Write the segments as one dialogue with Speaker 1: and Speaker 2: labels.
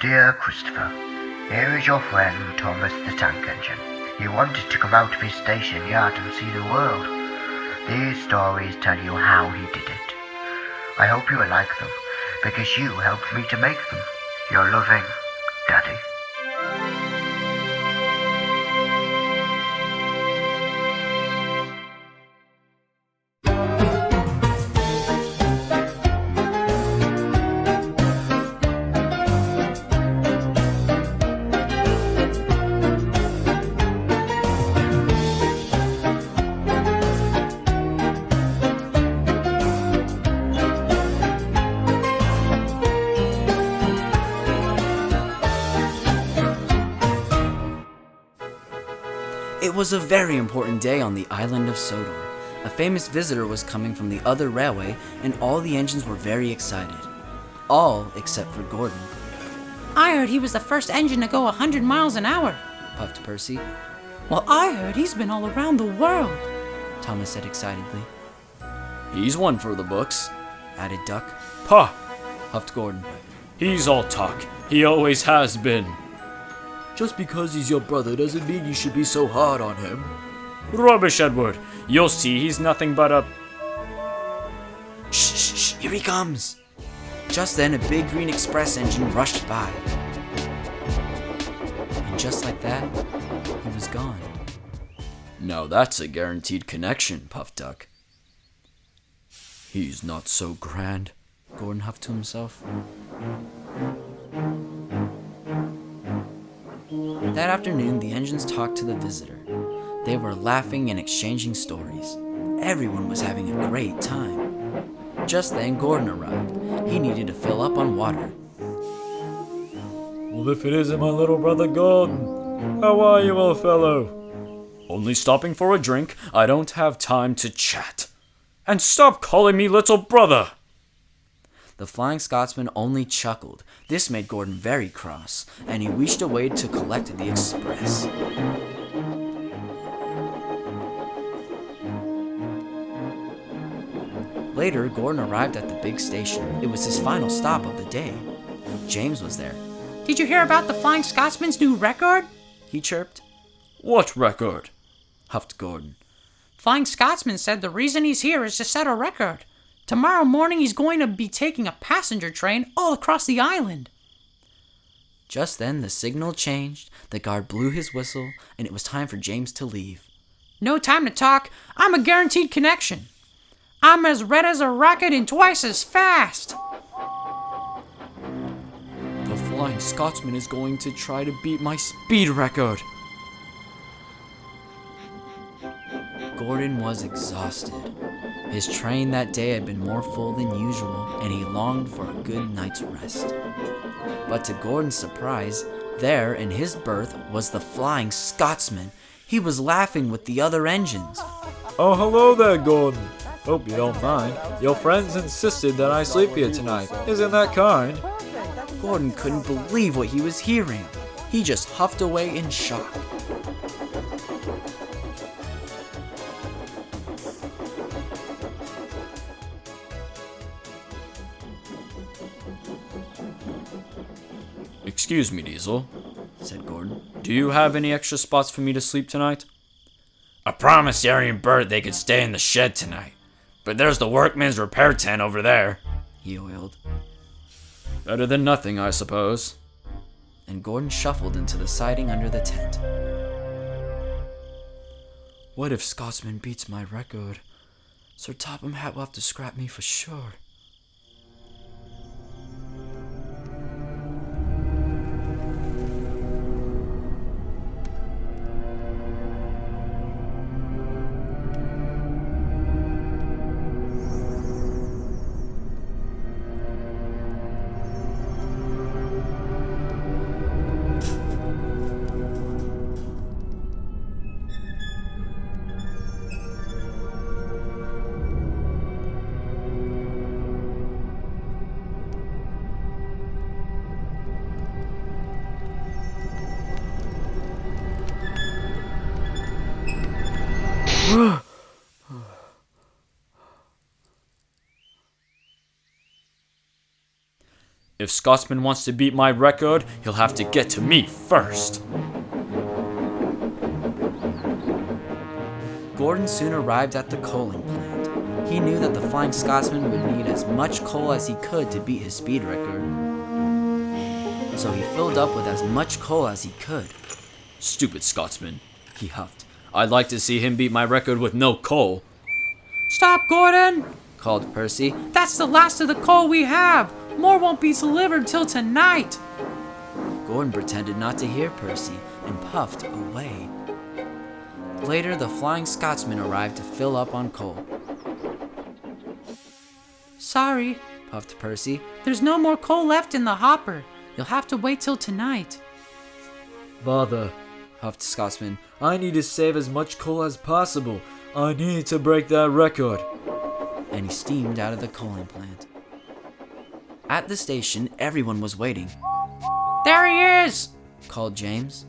Speaker 1: Dear Christopher, here is your friend Thomas the Tank Engine. He wanted to come out of his station yard and see the world. These stories tell you how he did it. I hope you will like them, because you helped me to make them. Your loving, Daddy.
Speaker 2: It was a very important day on the island of Sodor. A famous visitor was coming from the other railway, and all the engines were very excited. All except for Gordon.
Speaker 3: I heard he was the first engine to go 100 miles an hour,
Speaker 2: puffed Percy.
Speaker 3: Well, I heard he's been all around the world,
Speaker 2: Thomas said excitedly.
Speaker 4: He's one for the books,
Speaker 2: added Duck.
Speaker 4: Pah,
Speaker 2: huffed Gordon.
Speaker 4: He's all talk. He always has been.
Speaker 5: Just because he's your brother doesn't mean you should be so hard on him.
Speaker 4: Rubbish, Edward. You'll see he's nothing but a...
Speaker 2: Shh, here he comes. Just then, a big green express engine rushed by. And just like that, he was gone.
Speaker 5: Now that's a guaranteed connection, puffed Duck. He's not so grand,
Speaker 2: Gordon huffed to himself. That afternoon, the engines talked to the visitor. They were laughing and exchanging stories. Everyone was having a great time. Just then, Gordon arrived. He needed to fill up on water.
Speaker 5: Well, if it isn't my little brother Gordon, how are you, old fellow?
Speaker 4: Only stopping for a drink. I don't have time to chat. And stop calling me little brother!
Speaker 2: The Flying Scotsman only chuckled. This made Gordon very cross, and he wished away to collect the express. Later, Gordon arrived at the big station. It was his final stop of the day. James was there.
Speaker 3: Did you hear about the Flying Scotsman's new record?
Speaker 2: He chirped.
Speaker 4: What record?
Speaker 2: Huffed Gordon.
Speaker 3: Flying Scotsman said the reason he's here is to set a record. Tomorrow morning he's going to be taking a passenger train all across the island.
Speaker 2: Just then the signal changed, the guard blew his whistle, and it was time for James to leave.
Speaker 3: No time to talk. I'm a guaranteed connection. I'm as red as a rocket and twice as fast.
Speaker 4: The Flying Scotsman is going to try to beat my speed record.
Speaker 2: Gordon was exhausted. His train that day had been more full than usual, and he longed for a good night's rest. But to Gordon's surprise, there in his berth was the Flying Scotsman. He was laughing with the other engines.
Speaker 5: Oh, hello there, Gordon. Hope you don't mind. Your friends insisted that I sleep here tonight. Isn't that kind?
Speaker 2: Gordon couldn't believe what he was hearing. He just huffed away in shock.
Speaker 4: Excuse me, Diesel,
Speaker 2: said Gordon.
Speaker 4: Do you have any extra spots for me to sleep tonight?
Speaker 6: I promised Harry and Bert they could stay in the shed tonight, but there's the workman's repair tent over there,
Speaker 2: he wailed.
Speaker 4: Better than nothing, I suppose.
Speaker 2: And Gordon shuffled into the siding under the tent. What if Scotsman beats my record? Sir Topham Hatt will have to scrap me for sure.
Speaker 4: If Scotsman wants to beat my record, he'll have to get to me first.
Speaker 2: Gordon soon arrived at the coaling plant. He knew that the Flying Scotsman would need as much coal as he could to beat his speed record. So he filled up with as much coal as he could.
Speaker 4: Stupid Scotsman, he huffed. I'd like to see him beat my record with no coal.
Speaker 3: Stop, Gordon!
Speaker 2: Called Percy.
Speaker 3: That's the last of the coal we have. More won't be delivered till tonight.
Speaker 2: Gordon pretended not to hear Percy and puffed away. Later, the Flying Scotsman arrived to fill up on coal.
Speaker 3: Sorry,
Speaker 2: Puffed Percy.
Speaker 3: there's no more coal left in the hopper. You'll have to wait till tonight.
Speaker 5: Bother,
Speaker 2: Huffed Scotsman.
Speaker 5: I need to save as much coal as possible. I need to break that record.
Speaker 2: And he steamed out of the coaling plant. At the station, everyone was waiting.
Speaker 3: There he is!
Speaker 2: Called James.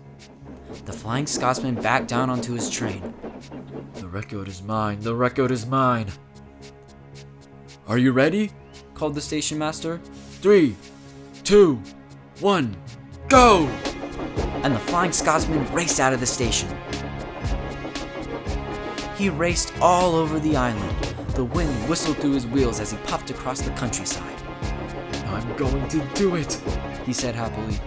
Speaker 2: The Flying Scotsman backed down onto his train.
Speaker 5: The record is mine. The record is mine.
Speaker 4: Are you ready?
Speaker 2: Called the station master.
Speaker 5: 3, 2, 1, go!
Speaker 2: And the Flying Scotsman raced out of the station. He raced all over the island. The wind whistled through his wheels as he puffed across the countryside.
Speaker 5: I'm going to do it.
Speaker 2: He said happily.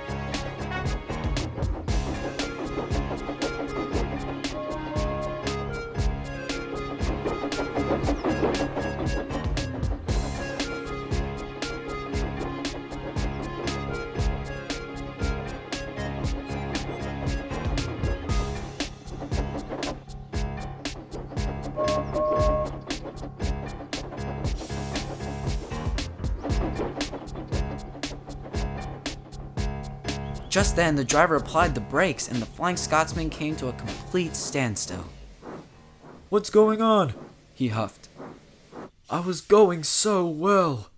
Speaker 2: Just then, the driver applied the brakes and the Flying Scotsman came to a complete standstill.
Speaker 5: What's going on?
Speaker 2: He huffed.
Speaker 5: I was going so well.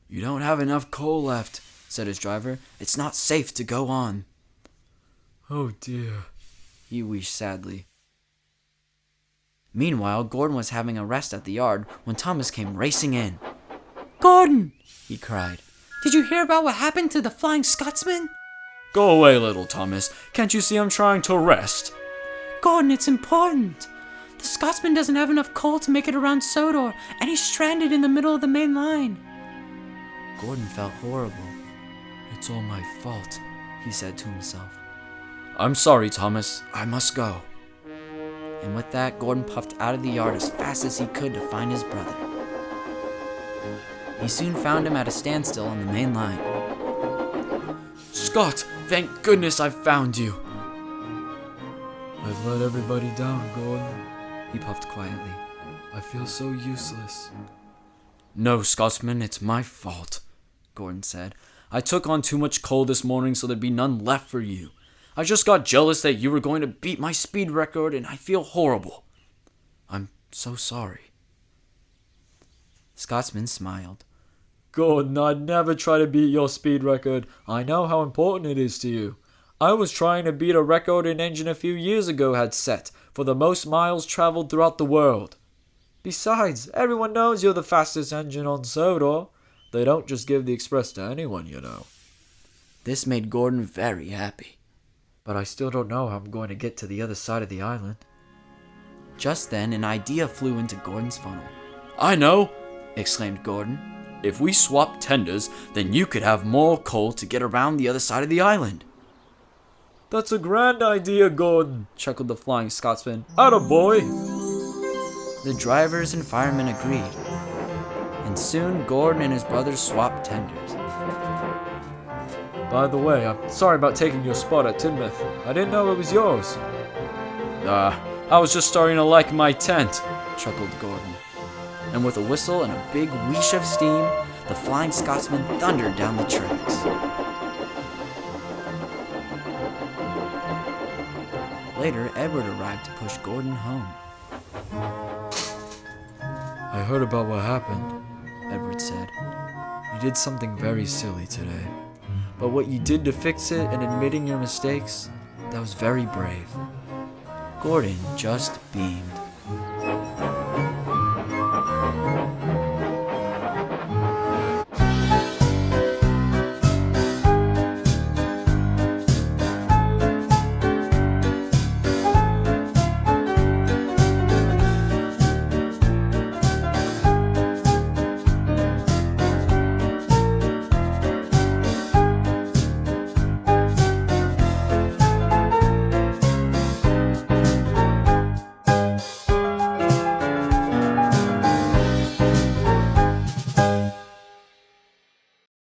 Speaker 2: You don't have enough coal left, said his driver. It's not safe to go on.
Speaker 5: Oh dear.
Speaker 2: He wheezed sadly. Meanwhile, Gordon was having a rest at the yard when Thomas came racing in.
Speaker 3: Gordon!
Speaker 2: He cried.
Speaker 3: Did you hear about what happened to the Flying Scotsman?
Speaker 4: Go away, little Thomas. Can't you see I'm trying to rest?
Speaker 3: Gordon, it's important. The Scotsman doesn't have enough coal to make it around Sodor, and he's stranded in the middle of the main line.
Speaker 2: Gordon felt horrible.
Speaker 5: It's all my fault.
Speaker 2: He said to himself.
Speaker 4: I'm sorry, Thomas. I must go.
Speaker 2: And with that, Gordon puffed out of the yard as fast as he could to find his brother. He soon found him at a standstill on the main line.
Speaker 4: Scott, thank goodness I found you.
Speaker 5: I've let everybody down, Gordon.
Speaker 2: He puffed quietly.
Speaker 5: I feel so useless.
Speaker 4: No, Scotsman, it's my fault, Gordon said. I took on too much coal this morning so there'd be none left for you. I just got jealous that you were going to beat my speed record and I feel horrible. I'm so sorry.
Speaker 2: Scotsman smiled.
Speaker 5: Gordon, I'd never try to beat your speed record. I know how important it is to you. I was trying to beat a record an engine a few years ago had set for the most miles traveled throughout the world. Besides, everyone knows you're the fastest engine on Sodor. They don't just give the express to anyone, you know.
Speaker 2: This made Gordon very happy.
Speaker 5: But I still don't know how I'm going to get to the other side of the island.
Speaker 2: Just then, an idea flew into Gordon's funnel.
Speaker 4: I know,
Speaker 2: Exclaimed Gordon.
Speaker 4: if we swap tenders, then you could have more coal to get around the other side of the island.
Speaker 5: That's a grand idea, Gordon,
Speaker 2: Chuckled the Flying Scotsman.
Speaker 5: Atta boy.
Speaker 2: The drivers and firemen agreed. And soon, Gordon and his brothers swapped tenders.
Speaker 5: By the way, I'm sorry about taking your spot at Tidmouth. I didn't know it was yours.
Speaker 4: I was just starting to like my tent.
Speaker 2: Chuckled Gordon. And with a whistle and a big whoosh of steam, the Flying Scotsman thundered down the tracks. Later, Edward arrived to push Gordon home.
Speaker 5: I heard about what happened.
Speaker 2: Edward said.
Speaker 5: You did something very silly today. But what you did to fix it and admitting your mistakes, that was very brave.
Speaker 2: Gordon just beamed.